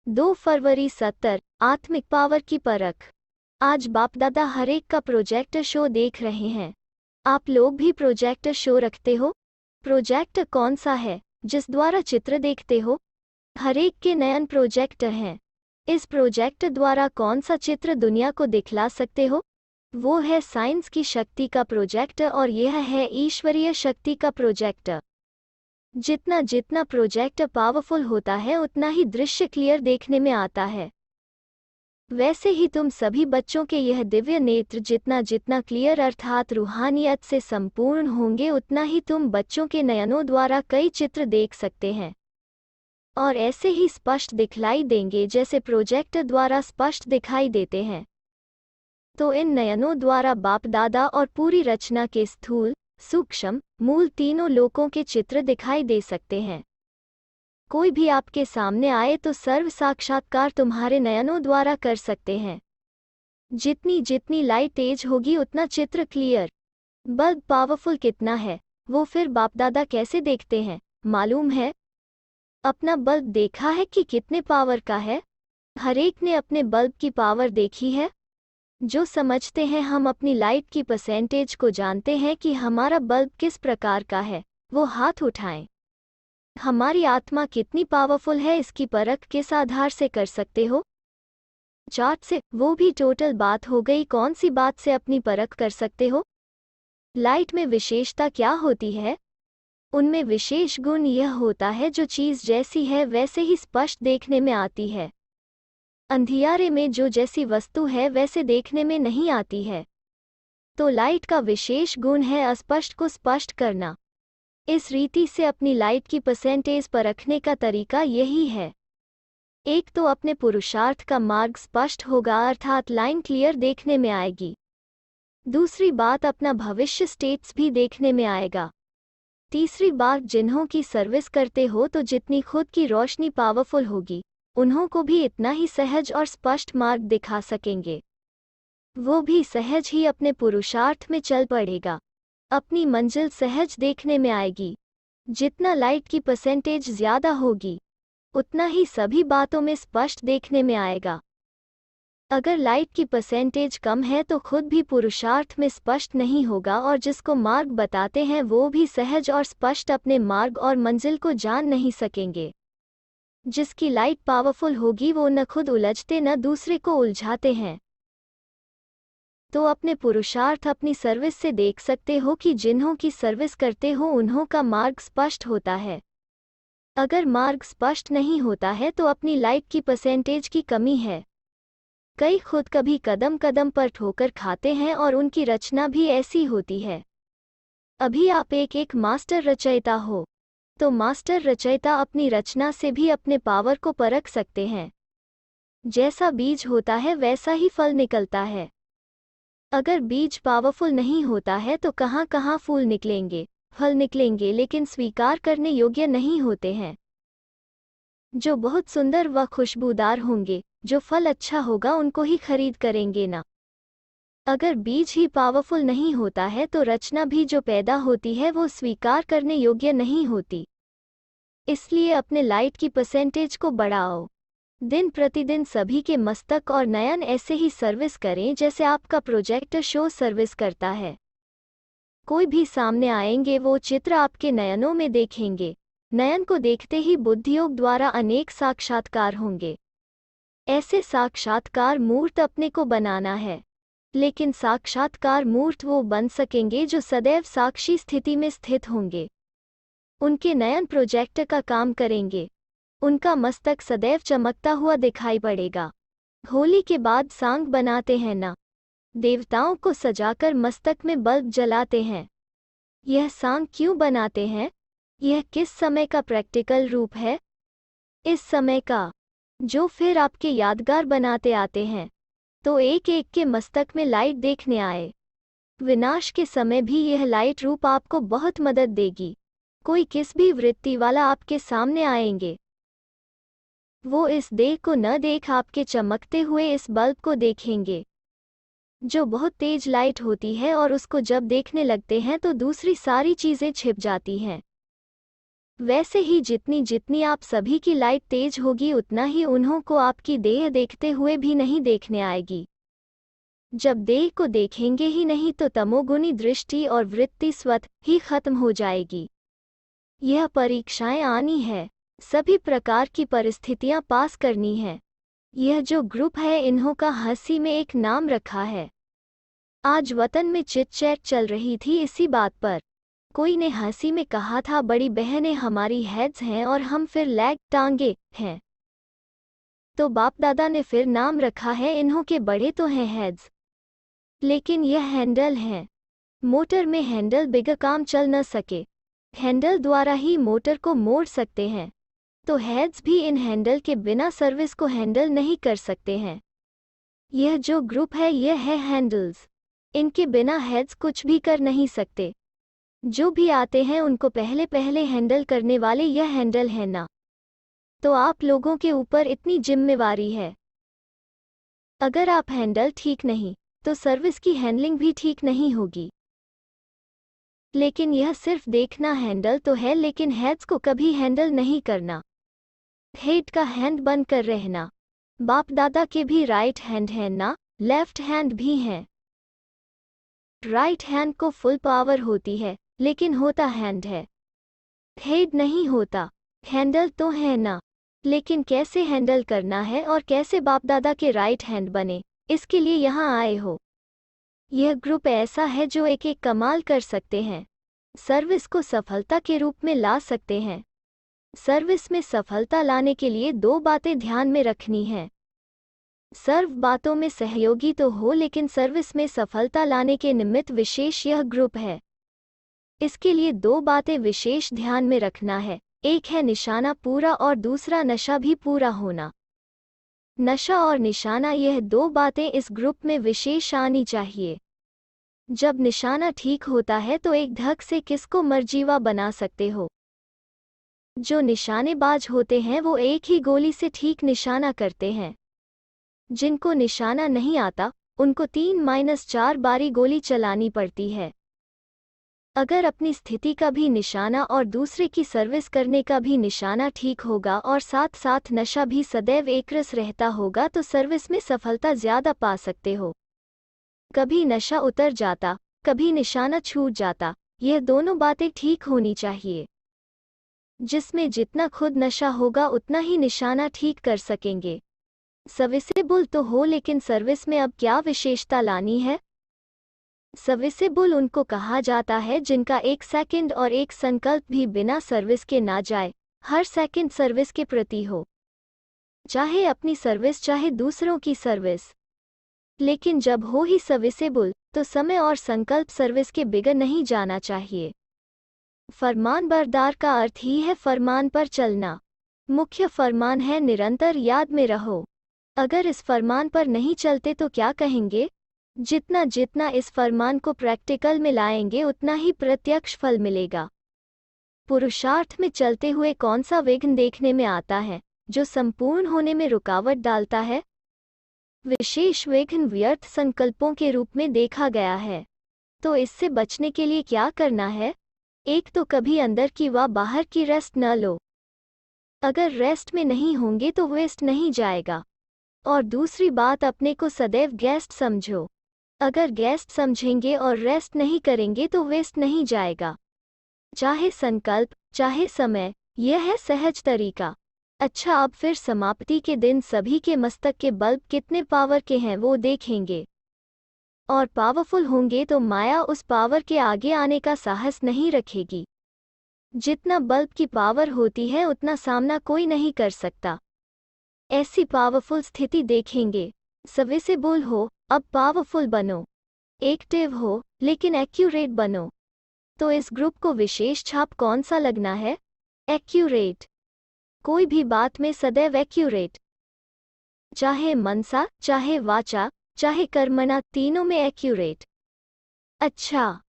2 फरवरी 70 आत्मिक पावर की परख। आज बाप दादा हरेक का प्रोजेक्टर शो देख रहे हैं। आप लोग भी प्रोजेक्टर शो रखते हो? प्रोजेक्टर कौन सा है जिस द्वारा चित्र देखते हो? हरेक के नयन प्रोजेक्टर हैं। इस प्रोजेक्टर द्वारा कौन सा चित्र दुनिया को दिखला सकते हो? वो है साइंस की शक्ति का प्रोजेक्टर और यह है ईश्वरीय शक्ति का प्रोजेक्टर। जितना जितना प्रोजेक्टर पावरफुल होता है उतना ही दृश्य क्लियर देखने में आता है। वैसे ही तुम सभी बच्चों के यह दिव्य नेत्र जितना जितना क्लियर अर्थात रूहानियत से संपूर्ण होंगे उतना ही तुम बच्चों के नयनों द्वारा कई चित्र देख सकते हैं और ऐसे ही स्पष्ट दिखलाई देंगे जैसे प्रोजेक्टर द्वारा स्पष्ट दिखाई देते हैं। तो इन नयनों द्वारा बाप दादा और पूरी रचना के स्थूल, सूक्ष्म, मूल तीनों लोकों के चित्र दिखाई दे सकते हैं। कोई भी आपके सामने आए तो सर्व साक्षात्कार तुम्हारे नयनों द्वारा कर सकते हैं। जितनी जितनी लाइट तेज होगी उतना चित्र क्लियर। बल्ब पावरफुल कितना है वो फिर बाप दादा कैसे देखते हैं मालूम है? अपना बल्ब देखा है कि कितने पावर का है? हरेक ने अपने बल्ब की पावर देखी है। जो समझते हैं हम अपनी लाइट की परसेंटेज को जानते हैं कि हमारा बल्ब किस प्रकार का है, वो हाथ उठाएं। हमारी आत्मा कितनी पावरफुल है इसकी परख किस आधार से कर सकते हो? चार्ट से। वो भी टोटल बात हो गई। कौन सी बात से अपनी परख कर सकते हो? लाइट में विशेषता क्या होती है? उनमें विशेष गुण यह होता है जो चीज़ जैसी है वैसे ही स्पष्ट देखने में आती है। अंधियारे में जो जैसी वस्तु है वैसे देखने में नहीं आती है। तो लाइट का विशेष गुण है अस्पष्ट को स्पष्ट करना। इस रीति से अपनी लाइट की परसेंटेज परखने का तरीका यही है। एक तो अपने पुरुषार्थ का मार्ग स्पष्ट होगा अर्थात लाइन क्लियर देखने में आएगी। दूसरी बात अपना भविष्य स्टेट्स भी देखने में आएगा। तीसरी बात जिन्हों की सर्विस करते हो तो जितनी खुद की रोशनी पावरफुल होगी उन्हों को भी इतना ही सहज और स्पष्ट मार्ग दिखा सकेंगे। वो भी सहज ही अपने पुरुषार्थ में चल पड़ेगा। अपनी मंजिल सहज देखने में आएगी। जितना लाइट की परसेंटेज ज़्यादा होगी उतना ही सभी बातों में स्पष्ट देखने में आएगा। अगर लाइट की परसेंटेज कम है तो खुद भी पुरुषार्थ में स्पष्ट नहीं होगा और जिसको मार्ग बताते हैं वो भी सहज और स्पष्ट अपने मार्ग और मंजिल को जान नहीं सकेंगे। जिसकी लाइट पावरफुल होगी वो न खुद उलझते न दूसरे को उलझाते हैं। तो अपने पुरुषार्थ अपनी सर्विस से देख सकते हो कि जिन्हों की सर्विस करते हो उन्हों का मार्ग स्पष्ट होता है। अगर मार्ग स्पष्ट नहीं होता है तो अपनी लाइट की परसेंटेज की कमी है। कई खुद कभी कदम कदम पर ठोकर खाते हैं और उनकी रचना भी ऐसी होती है। अभी आप एक मास्टर रचयिता हो तो मास्टर रचयिता अपनी रचना से भी अपने पावर को परख सकते हैं। जैसा बीज होता है वैसा ही फल निकलता है। अगर बीज पावरफुल नहीं होता है तो कहाँ कहाँ फूल निकलेंगे, फल निकलेंगे लेकिन स्वीकार करने योग्य नहीं होते हैं। जो बहुत सुंदर व खुशबूदार होंगे, जो फल अच्छा होगा उनको ही खरीद करेंगे ना। अगर बीज ही पावरफुल नहीं होता है तो रचना भी जो पैदा होती है वो स्वीकार करने योग्य नहीं होती। इसलिए अपने लाइट की परसेंटेज को बढ़ाओ। दिन प्रतिदिन सभी के मस्तक और नयन ऐसे ही सर्विस करें जैसे आपका प्रोजेक्टर शो सर्विस करता है। कोई भी सामने आएंगे वो चित्र आपके नयनों में देखेंगे। नयन को देखते ही बुद्धियोग द्वारा अनेक साक्षात्कार होंगे। ऐसे साक्षात्कार मूर्त अपने को बनाना है, लेकिन साक्षात्कार मूर्त वो बन सकेंगे जो सदैव साक्षी स्थिति में स्थित होंगे। उनके नयन प्रोजेक्टर का काम करेंगे। उनका मस्तक सदैव चमकता हुआ दिखाई पड़ेगा। होली के बाद सांग बनाते हैं ना, देवताओं को सजाकर मस्तक में बल्ब जलाते हैं। यह सांग क्यों बनाते हैं? यह किस समय का प्रैक्टिकल रूप है? इस समय का, जो फिर आपके यादगार बनाते आते हैं तो एक एक के मस्तक में लाइट देखने आए। विनाश के समय भी यह लाइट रूप आपको बहुत मदद देगी। कोई किस भी वृत्ति वाला आपके सामने आएंगे, वो इस देह को न देख आपके चमकते हुए इस बल्ब को देखेंगे जो बहुत तेज लाइट होती है और उसको जब देखने लगते हैं तो दूसरी सारी चीज़ें छिप जाती हैं। वैसे ही जितनी जितनी आप सभी की लाइट तेज होगी उतना ही उन्हों को आपकी देह देखते हुए भी नहीं देखने आएगी। जब देह को देखेंगे ही नहीं तो तमोगुनी दृष्टि और वृत्ति स्वतः ही खत्म हो जाएगी। यह परीक्षाएं आनी है, सभी प्रकार की परिस्थितियां पास करनी है। यह जो ग्रुप है इन्हों का हंसी में एक नाम रखा है। आज वतन में चिट चैट चल रही थी इसी बात पर। कोई ने हंसी में कहा था बड़ी बहनें हमारी हेड्स हैं और हम फिर लैग टांगे हैं। तो बाप दादा ने फिर नाम रखा है इन्हों के बड़े तो हैं हेड्स, लेकिन यह हैंडल हैं। मोटर में हैंडल बिगर काम चल न सके, हैंडल द्वारा ही मोटर को मोड़ सकते हैं, तो हेड्स भी इन हैंडल के बिना सर्विस को हैंडल नहीं कर सकते हैं। यह जो ग्रुप है यह है हैंडल्स, इनके बिना हेड्स कुछ भी कर नहीं सकते। जो भी आते हैं उनको पहले पहले हैंडल करने वाले यह हैंडल है ना। तो आप लोगों के ऊपर इतनी जिम्मेवारी है। अगर आप हैंडल ठीक नहीं तो सर्विस की हैंडलिंग भी ठीक नहीं होगी। लेकिन यह सिर्फ देखना हैंडल तो है, लेकिन हेड्स को कभी हैंडल नहीं करना। हेड का हैंड बनकर रहना। बाप दादा के भी राइट हैंड है ना, लेफ्ट हैंड भी हैं। राइट हैंड को फुल पावर होती है, लेकिन होता हैंड है, हेड नहीं होता। हैंडल तो है ना, लेकिन कैसे हैंडल करना है और कैसे बाप दादा के राइट हैंड बने, इसके लिए यहाँ आए हो। यह ग्रुप ऐसा है जो एक एक कमाल कर सकते हैं, सर्विस को सफलता के रूप में ला सकते हैं। सर्विस में सफलता लाने के लिए दो बातें ध्यान में रखनी हैं। सर्व बातों में सहयोगी तो हो, लेकिन सर्विस में सफलता लाने के निमित्त विशेष यह ग्रुप है। इसके लिए दो बातें विशेष ध्यान में रखना है। एक है निशाना पूरा और दूसरा नशा भी पूरा होना। नशा और निशाना, यह दो बातें इस ग्रुप में विशेष आनी चाहिए। जब निशाना ठीक होता है तो एक धक से किसको मर्जीवा बना सकते हो। जो निशानेबाज होते हैं वो एक ही गोली से ठीक निशाना करते हैं। जिनको निशाना नहीं आता उनको 3-4 बारी गोली चलानी पड़ती है। अगर अपनी स्थिति का भी निशाना और दूसरे की सर्विस करने का भी निशाना ठीक होगा और साथ साथ नशा भी सदैव एकरस रहता होगा तो सर्विस में सफलता ज़्यादा पा सकते हो। कभी नशा उतर जाता, कभी निशाना छूट जाता, यह दोनों बातें ठीक होनी चाहिए। जिसमें जितना खुद नशा होगा उतना ही निशाना ठीक कर सकेंगे। सर्विसेबल तो हो, लेकिन सर्विस में अब क्या विशेषता लानी है। सर्विसेबल उनको कहा जाता है जिनका एक सेकंड और एक संकल्प भी बिना सर्विस के ना जाए, हर सेकंड सर्विस के प्रति हो, चाहे अपनी सर्विस चाहे दूसरों की सर्विस। लेकिन जब हो ही सर्विसेबल तो समय और संकल्प सर्विस के बिगड़ नहीं जाना चाहिए। फरमानबरदार का अर्थ ही है फरमान पर चलना। मुख्य फरमान है निरंतर याद में रहो। अगर इस फरमान पर नहीं चलते तो क्या कहेंगे। जितना जितना इस फरमान को प्रैक्टिकल में लाएंगे उतना ही प्रत्यक्ष फल मिलेगा। पुरुषार्थ में चलते हुए कौन सा विघ्न देखने में आता है जो संपूर्ण होने में रुकावट डालता है। विशेष विघ्न व्यर्थ संकल्पों के रूप में देखा गया है। तो इससे बचने के लिए क्या करना है। एक तो कभी अंदर की व बाहर की रेस्ट न लो। अगर रेस्ट में नहीं होंगे तो वेस्ट नहीं जाएगा। और दूसरी बात, अपने को सदैव गेस्ट समझो। अगर गेस्ट समझेंगे और रेस्ट नहीं करेंगे तो वेस्ट नहीं जाएगा। चाहे संकल्प चाहे समय, यह है सहज तरीका। अच्छा, अब फिर समाप्ति के दिन सभी के मस्तक के बल्ब कितने पावर के हैं वो देखेंगे। और पावरफुल होंगे तो माया उस पावर के आगे आने का साहस नहीं रखेगी। जितना बल्ब की पावर होती है उतना सामना कोई नहीं कर सकता। ऐसी पावरफुल स्थिति देखेंगे। सर्विसेबल हो, अब पावरफुल बनो। एक्टिव हो लेकिन एक्यूरेट बनो। तो इस ग्रुप को विशेष छाप कौन सा लगना है। एक्यूरेट। कोई भी बात में सदैव एक्यूरेट, चाहे मनसा चाहे वाचा चाहे कर्मणा, तीनों में एक्यूरेट। अच्छा,